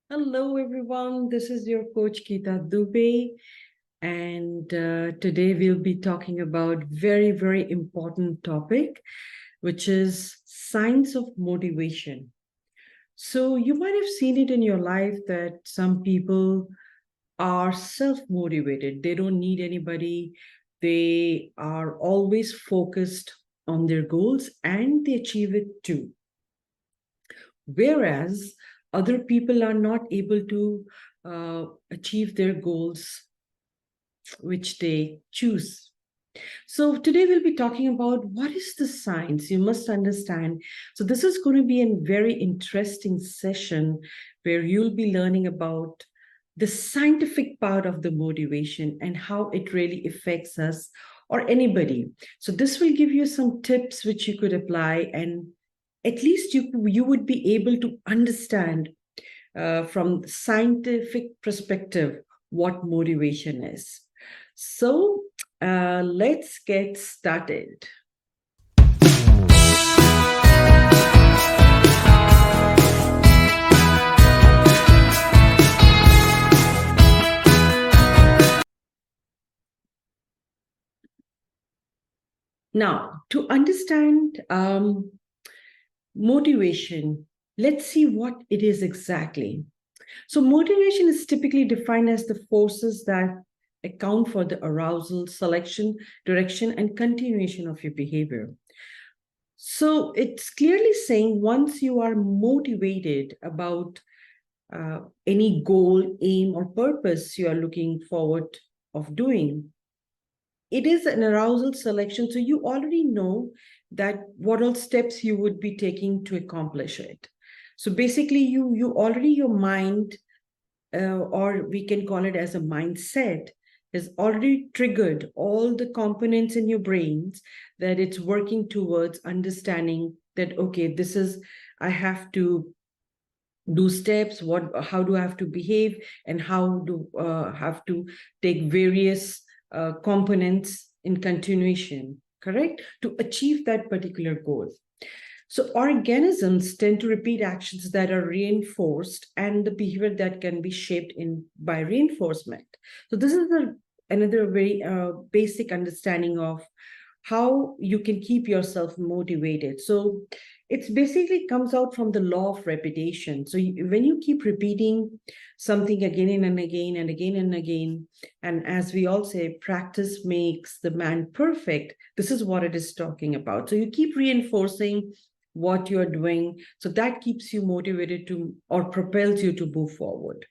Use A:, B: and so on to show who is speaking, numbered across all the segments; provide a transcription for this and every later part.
A: Hello, everyone. This is your coach Geeta Dubey, and today we'll be talking about very important topic, which is signs of motivation. So you might have seen it in your life that some people are self-motivated. They don't need anybody. They are always focused on their goals and they achieve it too. Whereas other people are not able to achieve their goals which they choose. So today we'll be talking about what is the science you must understand. So this is going to be a very interesting session where you'll be learning about the scientific part of the motivation and how it really affects us or anybody. So this will give you some tips which you could apply, and at least you would be able to understand from scientific perspective what motivation is. So let's get started. Now, to understand motivation, let's see what it is exactly. So motivation is typically defined as the forces that account for the arousal, selection, direction, and continuation of your behavior. So it's clearly saying once you are motivated about any goal, aim, or purpose you are looking forward of doing, it is an arousal selection. So you already know that what all steps you would be taking to accomplish it. So basically, you already your mind, or we can call it as a mindset, has already triggered all the components in your brains that it's working towards understanding that, okay, this is, I have to do steps, how do I have to behave, and how do have to take various components in continuation, correct, to achieve that particular goal. So organisms tend to repeat actions that are reinforced and the behavior that can be shaped in by reinforcement. So this is another very basic understanding of how you can keep yourself motivated. So it's basically comes out from the law of repetition. So when you keep repeating something again and again and again and again, and as we all say, practice makes the man perfect, this is what it is talking about. So you keep reinforcing what you're doing, so that keeps you motivated to, or propels you to move forward.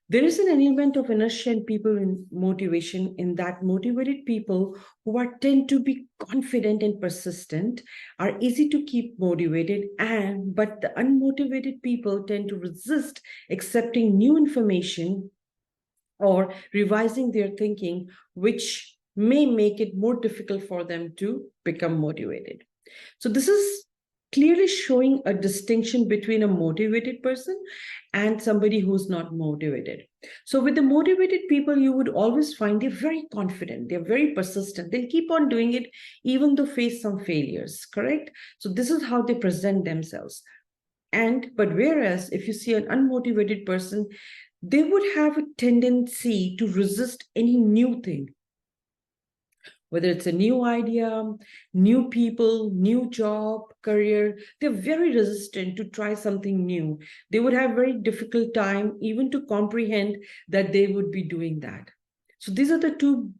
A: There is an element of inertia in people in motivation, in that motivated people who are tend to be confident and persistent are easy to keep motivated, and but the unmotivated people tend to resist accepting new information or revising their thinking, which may make it more difficult for them to become motivated. So this is clearly showing a distinction between a motivated person and somebody who's not motivated. So with the motivated people, you would always find they're very confident, they're very persistent, they'll keep on doing it even though face some failures, correct? So this is how they present themselves. But whereas if you see an unmotivated person, they would have a tendency to resist any new thing, whether it's a new idea, new people, new job, career. They're very resistant to try something new. They would have very difficult time even to comprehend that they would be doing that. So these are the two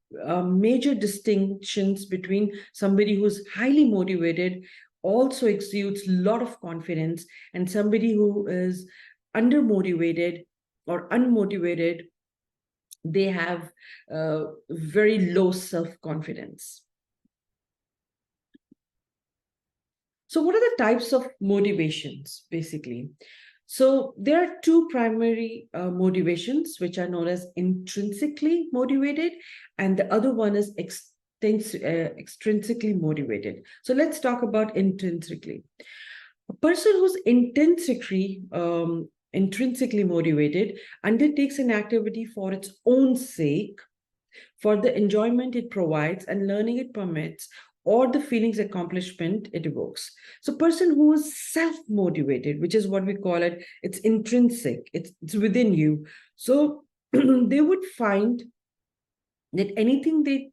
A: major distinctions between somebody who's highly motivated, also exudes a lot of confidence, and somebody who is undermotivated or unmotivated. They have very low self-confidence. So what are the types of motivations, basically? So there are two primary motivations, which are known as intrinsically motivated, and the other one is extrinsically motivated. So let's talk about intrinsically. A person who's intrinsically motivated undertakes an activity for its own sake, for the enjoyment it provides and learning it permits, or the feelings accomplishment it evokes. So person who is self-motivated, which is what we call it, it's intrinsic, it's within you. So they would find that anything they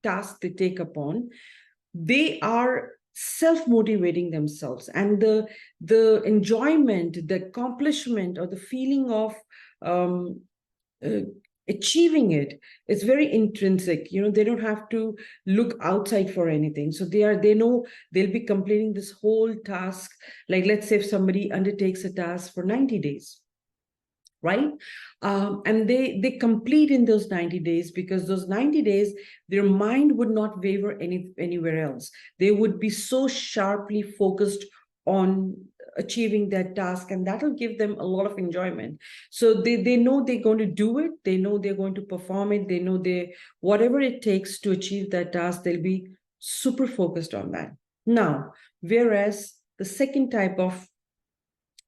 A: task they take upon, they are self-motivating themselves, and the enjoyment, the accomplishment, or the feeling of um, uh, achieving it is very intrinsic. They don't have to look outside for anything. So they know they'll be completing this whole task. Like, let's say if somebody undertakes a task for 90 days, right? And they complete in those 90 days, because those 90 days, their mind would not waver anywhere else. They would be so sharply focused on achieving that task, and that will give them a lot of enjoyment. So they know they're going to do it. They know they're going to perform it. They know whatever it takes to achieve that task, they'll be super focused on that. Now, whereas the second type of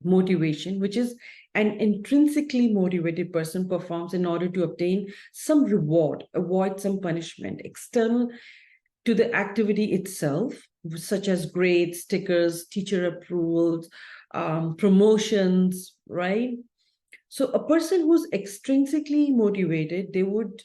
A: motivation, which is an intrinsically motivated person, performs in order to obtain some reward, avoid some punishment external to the activity itself, such as grades, stickers, teacher approvals, promotions, right? So a person who's extrinsically motivated, they would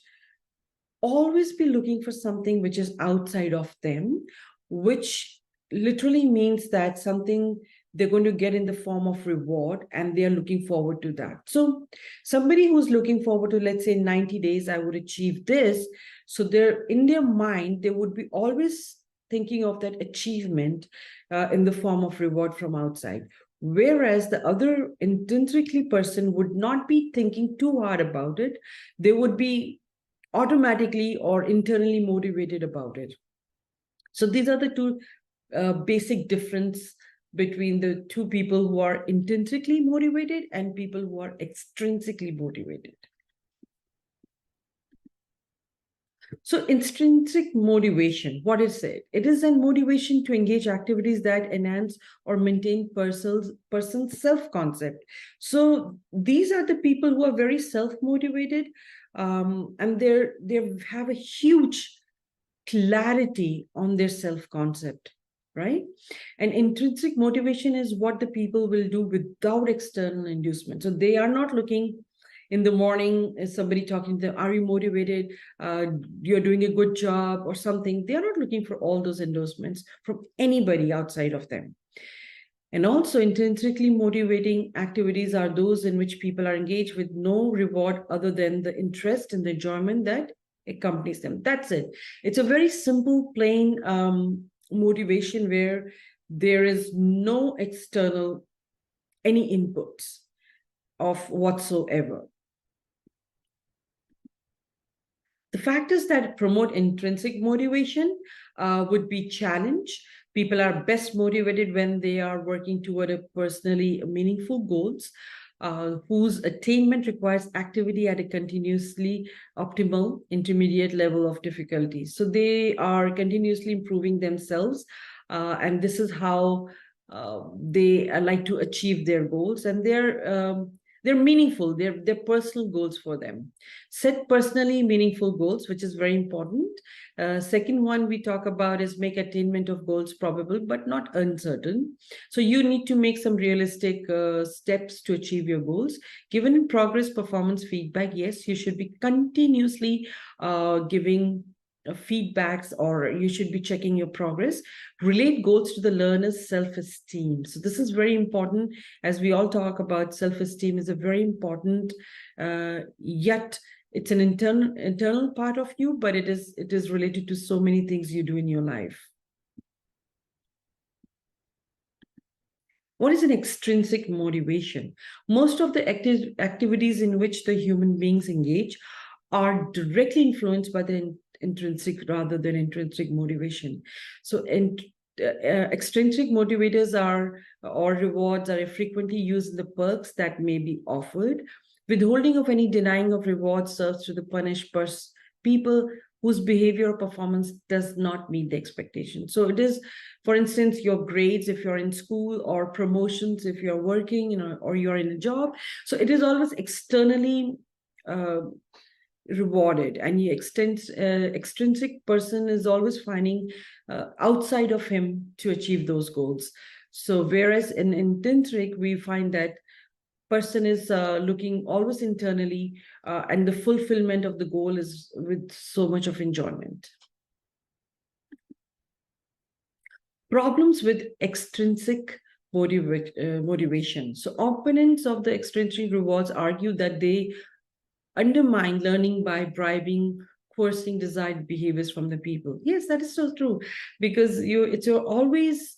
A: always be looking for something which is outside of them, which literally means that something they're going to get in the form of reward, and they are looking forward to that. So somebody who's looking forward to, let's say, 90 days, I would achieve this. So they're in their mind, they would be always thinking of that achievement in the form of reward from outside. Whereas the other intrinsically person would not be thinking too hard about it. They would be automatically or internally motivated about it. So these are the two basic difference between the two people who are intrinsically motivated and people who are extrinsically motivated. So intrinsic motivation, what is it? It is a motivation to engage activities that enhance or maintain person's self-concept. So these are the people who are very self-motivated, and they have a huge clarity on their self-concept, right? And intrinsic motivation is what the people will do without external inducement. So they are not looking in the morning, is somebody talking to them, are you motivated? You're doing a good job or something. They are not looking for all those endorsements from anybody outside of them. And also, intrinsically motivating activities are those in which people are engaged with no reward other than the interest and the enjoyment that accompanies them. That's it. It's a very simple, plain motivation where there is no external, any inputs of whatsoever. The factors that promote intrinsic motivation would be challenge. People are best motivated when they are working toward a personally meaningful goals, whose attainment requires activity at a continuously optimal intermediate level of difficulty. So they are continuously improving themselves, and this is how they like to achieve their goals, and they're meaningful. They're personal goals for them. Set personally meaningful goals, which is very important. Second one we talk about is make attainment of goals probable but not uncertain. So you need to make some realistic steps to achieve your goals. Given in progress performance feedback, yes, you should be continuously giving feedbacks, or you should be checking your progress. Relate goals to the learner's self-esteem. So this is very important, as we all talk about self-esteem is a very important, yet it's an internal part of you, but it is related to so many things you do in your life. What is an extrinsic motivation? Most of the activities in which the human beings engage are directly influenced by the intrinsic rather than intrinsic motivation. So extrinsic motivators or rewards are frequently used in the perks that may be offered. Withholding of any denying of rewards serves to the punish people whose behavior or performance does not meet the expectation. So it is, for instance, your grades if you're in school, or promotions if you're working, or you're in a job. So it is always externally rewarded, and the extrinsic person is always finding outside of him to achieve those goals. So whereas in intrinsic, we find that person is looking always internally, and the fulfillment of the goal is with so much of enjoyment. Problems with extrinsic motivation. So opponents of the extrinsic rewards argue that they undermine learning by bribing, coercing desired behaviors from the people. Yes, that is so true, because you're always,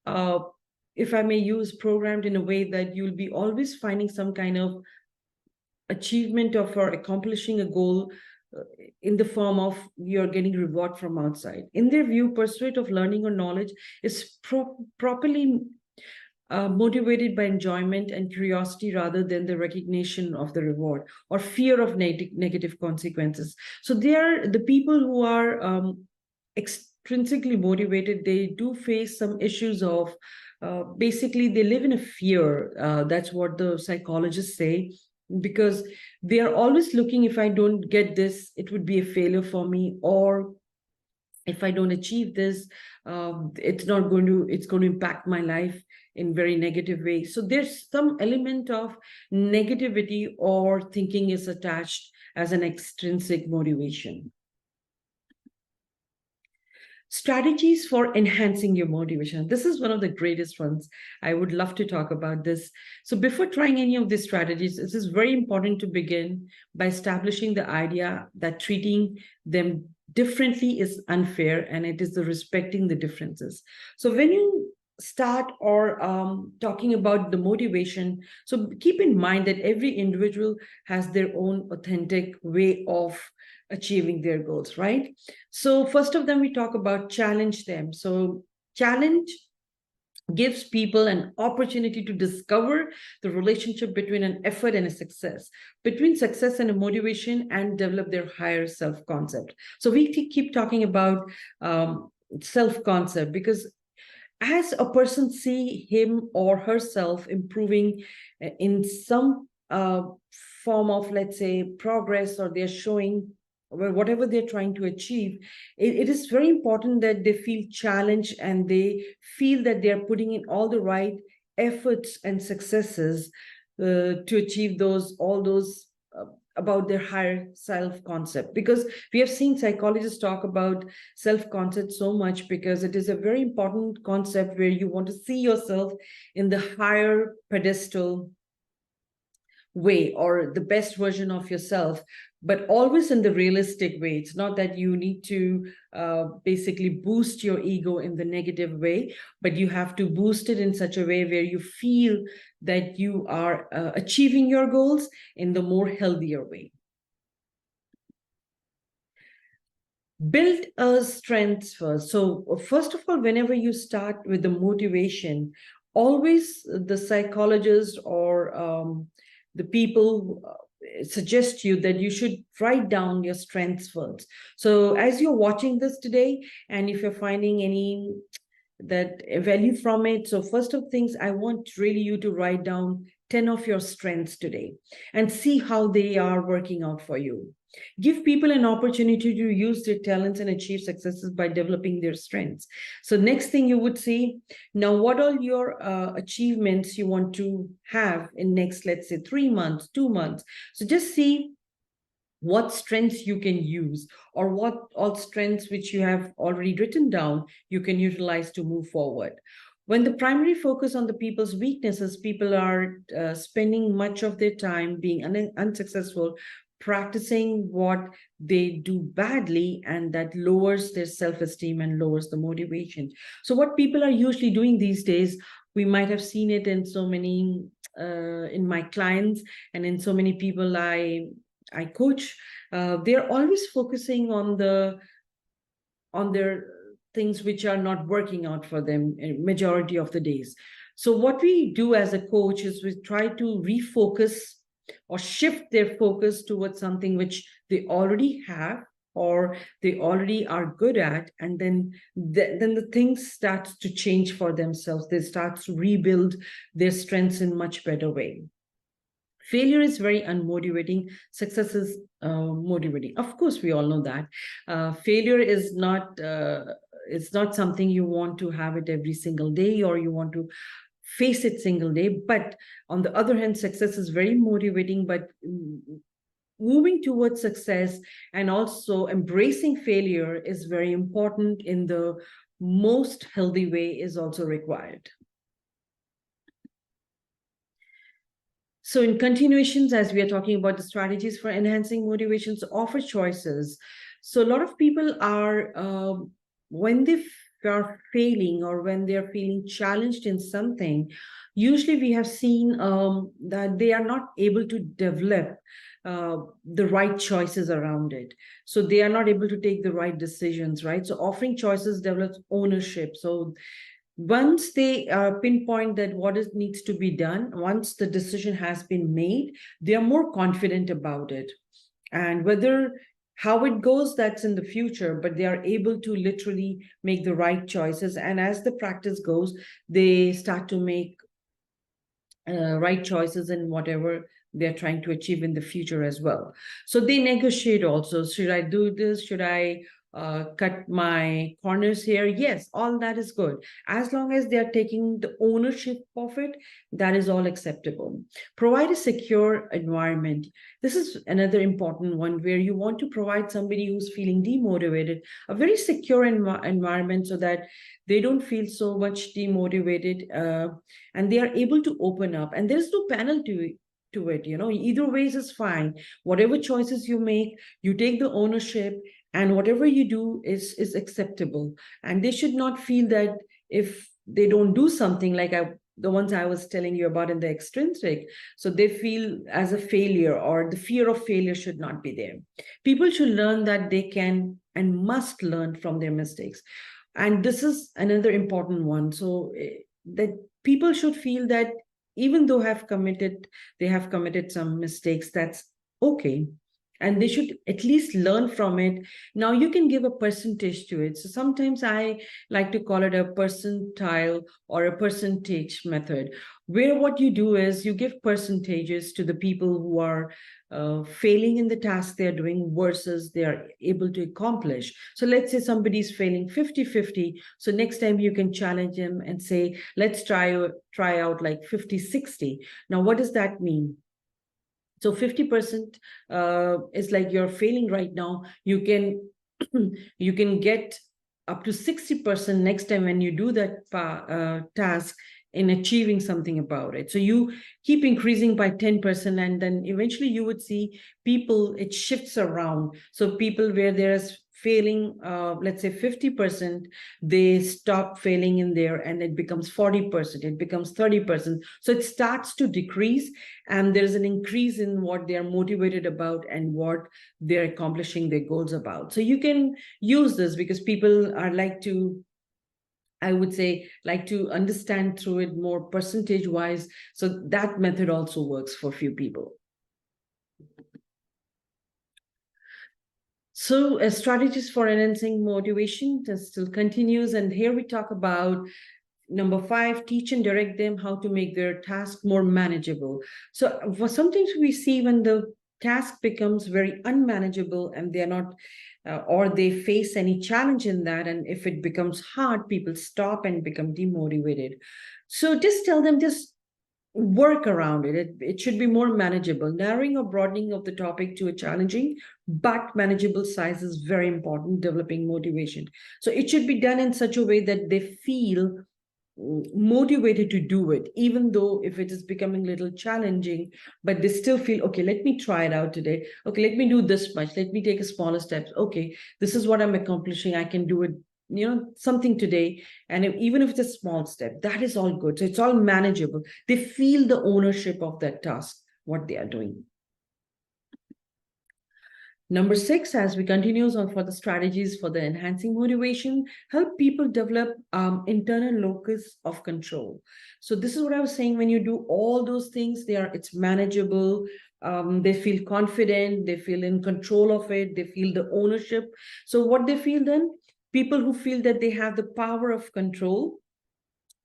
A: if I may use, programmed in a way that you'll be always finding some kind of achievement of or accomplishing a goal in the form of you're getting reward from outside. In their view, pursuit of learning or knowledge is properly motivated by enjoyment and curiosity rather than the recognition of the reward or fear of negative consequences. So they are the people who are extrinsically motivated. They do face some issues of basically they live in a fear. That's what the psychologists say, because they are always looking, if I don't get this, it would be a failure for me, or if I don't achieve this, it's going to impact my life in very negative way. So there's some element of negativity or thinking is attached as an extrinsic motivation. Strategies for enhancing your motivation. This is one of the greatest ones. I would love to talk about this. So before trying any of these strategies, it is very important to begin by establishing the idea that treating them differently is unfair, and it is the respecting the differences. So when you start or talking about the motivation, so keep in mind that every individual has their own authentic way of achieving their goals, right? So first of them, we talk about challenge them. So challenge gives people an opportunity to discover the relationship between an effort and a success, between success and a motivation, and develop their higher self-concept. So we keep talking about self-concept, because as a person see him or herself improving in some form of, let's say, progress, or they're showing whatever they're trying to achieve, it is very important that they feel challenged and they feel that they're putting in all the right efforts and successes to achieve all those about their higher self-concept. Because we have seen psychologists talk about self-concept so much, because it is a very important concept where you want to see yourself in the higher pedestal way, or the best version of yourself, but always in the realistic way. It's not that you need to basically boost your ego in the negative way, but you have to boost it in such a way where you feel that you are achieving your goals in the more healthier way. Build a strength first. So first of all, whenever you start with the motivation, always the psychologist or the people suggest you that you should write down your strengths first. So as you're watching this today, and if you're finding any that value from it, so first of things, I want really you to write down 10 of your strengths today and see how they are working out for you. Give people an opportunity to use their talents and achieve successes by developing their strengths. So next thing you would see, now what all your achievements you want to have in next, let's say 3 months, 2 months. So just see what strengths you can use, or what all strengths which you have already written down you can utilize to move forward. When the primary focus on the people's weaknesses, people are spending much of their time being unsuccessful, practicing what they do badly, and that lowers their self-esteem and lowers the motivation. So what people are usually doing these days, we might have seen it in so many in my clients and in so many people I coach, they're always focusing on their things which are not working out for them in majority of the days. So what we do as a coach is we try to refocus or shift their focus towards something which they already have or they already are good at, and then the things start to change for themselves. They start to rebuild their strengths in much better way. Failure is very unmotivating. Success is motivating. Of course, we all know that. Failure is not. It's not something you want to have it every single day, or you want to face it single day. But on the other hand, success is very motivating. But moving towards success and also embracing failure is very important in the most healthy way is also required. So in continuations, as we are talking about the strategies for enhancing motivations, offer choices. So a lot of people are, when they are failing or when they're feeling challenged in something, usually we have seen that they are not able to develop the right choices around it. So they are not able to take the right decisions, right? So offering choices develops ownership. So once they pinpoint that what is needs to be done, once the decision has been made, they are more confident about it. And whether how it goes, that's in the future, but they are able to literally make the right choices. And as the practice goes, they start to make right choices in whatever they're trying to achieve in the future as well. So they negotiate also. Should I do this? Should I cut my corners here? Yes, all that is good. As long as they're taking the ownership of it, that is all acceptable. Provide a secure environment. This is another important one where you want to provide somebody who's feeling demotivated a very secure environment so that they don't feel so much demotivated and they are able to open up. And there's no penalty to it. Either ways is fine. Whatever choices you make, you take the ownership, and whatever you do is acceptable. And they should not feel that if they don't do something like the ones I was telling you about in the extrinsic, so they feel as a failure, or the fear of failure should not be there. People should learn that they can and must learn from their mistakes. And this is another important one. So that people should feel that even though they have committed some mistakes, that's okay. And they should at least learn from it. Now you can give a percentage to it. So sometimes I like to call it a percentile or a percentage method, where what you do is you give percentages to the people who are failing in the task they're doing versus they are able to accomplish. So let's say somebody's failing 50-50. So next time you can challenge them and say, let's try out like 50-60. Now, what does that mean? So 50% is like you're failing right now. You can you can get up to 60% next time when you do that task in achieving something about it. So you keep increasing by 10%, and then eventually you would see people, it shifts around. So people where there's failing, let's say 50%, they stop failing in there and it becomes 40%, it becomes 30%. So it starts to decrease, and there's an increase in what they are motivated about and what they're accomplishing their goals about. So you can use this because people are I would say, like to understand through it more percentage wise. So that method also works for few people. So strategies for enhancing motivation still continues. And here we talk about number 5, teach and direct them how to make their task more manageable. So for sometimes we see when the task becomes very unmanageable and they're not, or they face any challenge in that. And if it becomes hard, people stop and become demotivated. So just tell them, just work around it. It should be more manageable. Narrowing or broadening of the topic to a challenging but manageable size is very important, developing motivation. So it should be done in such a way that they feel motivated to do it, even though if it is becoming a little challenging, but they still feel, okay, let me try it out today. Okay, let me do this much. Let me take a smaller steps. Okay, this is what I'm accomplishing. I can do it, something today. And even if it's a small step, that is all good. So it's all manageable. They feel the ownership of that task, what they are doing. Number 6, as we continues on for the strategies for the enhancing motivation, help people develop internal locus of control. So this is what I was saying. When you do all those things, it's manageable. They feel confident. They feel in control of it. They feel the ownership. So what they feel then? People who feel that they have the power of control,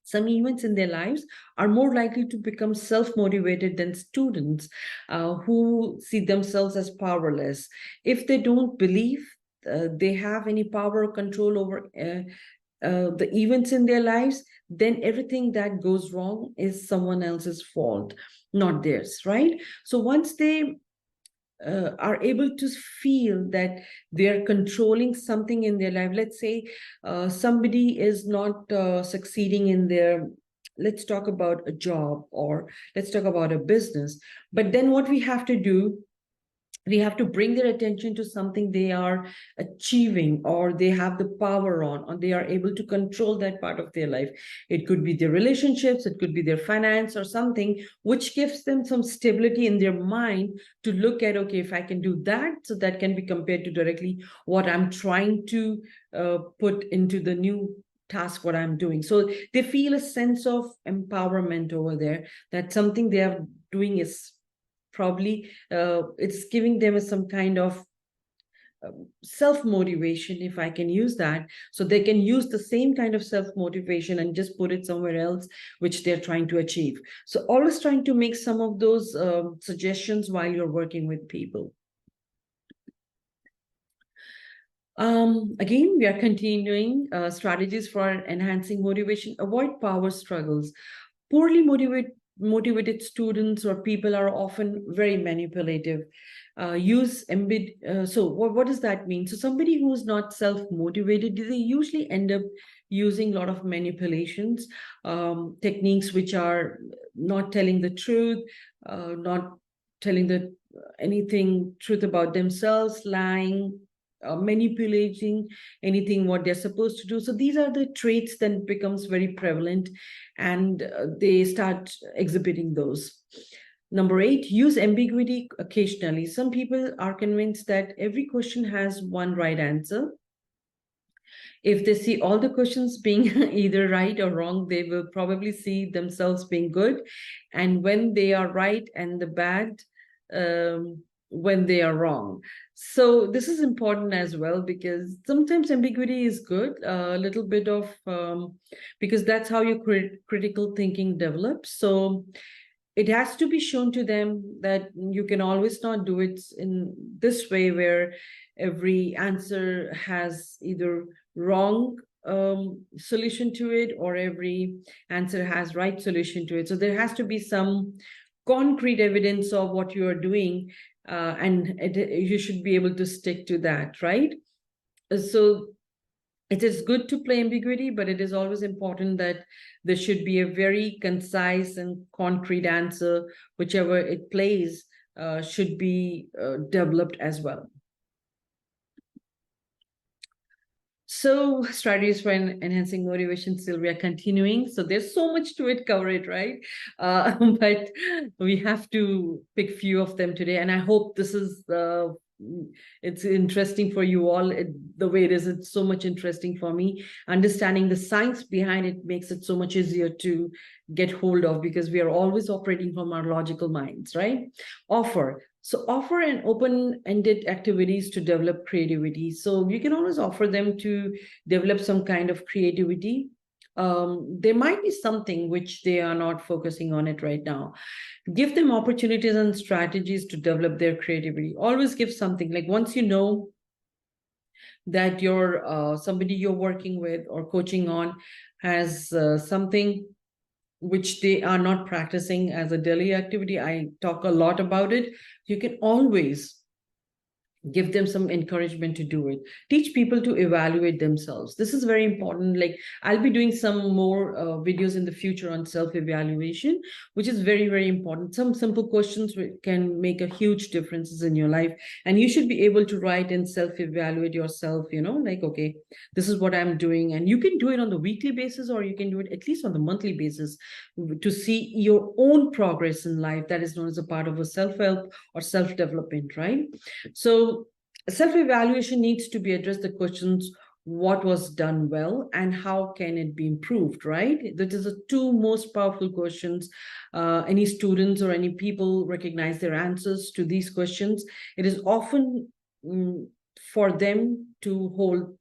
A: Some events in their lives are more likely to become self-motivated than students who see themselves as powerless. If they don't believe they have any power or control over the events in their lives, then everything that goes wrong is someone else's fault, not theirs, right? So once they are able to feel that they're controlling something in their life. Let's say somebody is not succeeding in their, let's talk about a job or let's talk about a business. But then what we have to do, we have to bring their attention to something they are achieving or they have the power on, or they are able to control that part of their life. It could be their relationships, it could be their finance or something which gives them some stability in their mind to look at, okay, if I can do that, so that can be compared to directly what I'm trying to put into the new task, what I'm doing. So they feel a sense of empowerment over there, that something they are doing is probably it's giving them some kind of self-motivation, if I can use that. So they can use the same kind of self-motivation and just put it somewhere else which they're trying to achieve. So always trying to make some of those suggestions while you're working with people. Again, we are continuing strategies for enhancing motivation. Avoid power struggles. Poorly motivated students or people are often very manipulative. So what does that mean? So somebody who's not self-motivated, they usually end up using a lot of manipulations, techniques which are not telling the truth, not telling the anything truth about themselves, lying, manipulating anything what they're supposed to do. So these are the traits that becomes very prevalent, and they start exhibiting those. Number 8, use ambiguity occasionally. Some people are convinced that every question has one right answer. If they see all the questions being either right or wrong, they will probably see themselves being good. And when they are right, and the bad, when they are wrong. So this is important as well, because sometimes ambiguity is good, a little bit of, because that's how your critical thinking develops. So it has to be shown to them that you can always not do it in this way where every answer has either wrong solution to it or every answer has right solution to it. So there has to be some concrete evidence of what you are doing, and you should be able to stick to that, right? So it is good to play ambiguity, but it is always important that there should be a very concise and concrete answer. Whichever it plays should be developed as well. So strategies for enhancing motivation, still we are continuing. So there's so much to it, cover it, right? But we have to pick few of them today. And I hope this is it's interesting for you all. The way it is, it's so much interesting for me. Understanding the science behind it makes it so much easier to get hold of, because we are always operating from our logical minds, right? Offer and open-ended activities to develop creativity. So you can always offer them to develop some kind of creativity. There might be something which they are not focusing on it right now. Give them opportunities and strategies to develop their creativity. Always give something. Like once you know that you're somebody you're working with or coaching on has something which they are not practicing as a daily activity, I talk a lot about it. You can always give them some encouragement to do it. Teach people to evaluate themselves. This is very important. Like I'll be doing some more videos in the future on self-evaluation, which is very, very important. Some simple questions can make a huge differences in your life, and you should be able to write and self-evaluate yourself, like, okay, this is what I'm doing. And you can do it on the weekly basis, or you can do it at least on the monthly basis to see your own progress in life. That is known as a part of a self-help or self-development, right? So self-evaluation needs to be addressed the questions, what was done well and how can it be improved, right? That is the two most powerful questions. Any students or any people recognize their answers to these questions. It is often for them to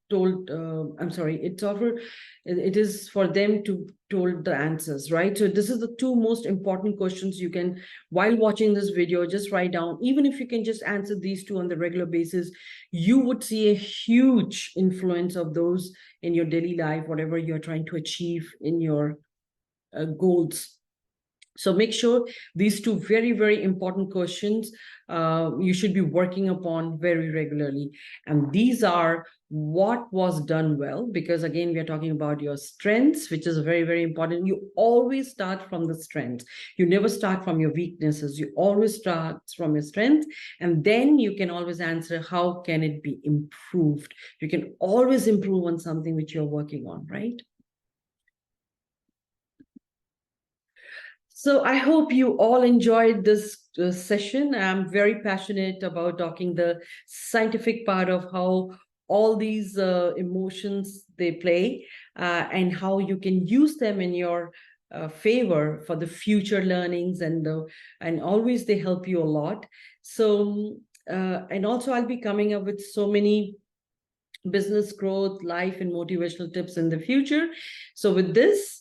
A: it is for them to told the answers, right? So this is the two most important questions you can, while watching this video, just write down. Even if you can just answer these two on the regular basis, you would see a huge influence of those in your daily life, whatever you're trying to achieve in your goals. So make sure these two very, very important questions you should be working upon very regularly. And these are what was done well, because again, we are talking about your strengths, which is very, very important. You always start from the strengths. You never start from your weaknesses. You always start from your strengths. And then you can always answer, how can it be improved? You can always improve on something which you're working on, right? So I hope you all enjoyed this session. I'm very passionate about talking the scientific part of how all these emotions they play, and how you can use them in your favor for the future learnings, and always they help you a lot. So and also I'll be coming up with so many business growth, life, and motivational tips in the future. So with this,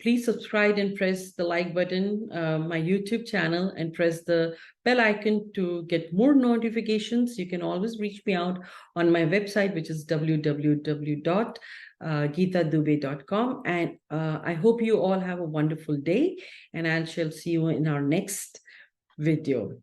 A: please subscribe and press the like button, my YouTube channel, and press the bell icon to get more notifications. You can always reach me out on my website, which is www.geetadube.com. And I hope you all have a wonderful day, and I shall see you in our next video.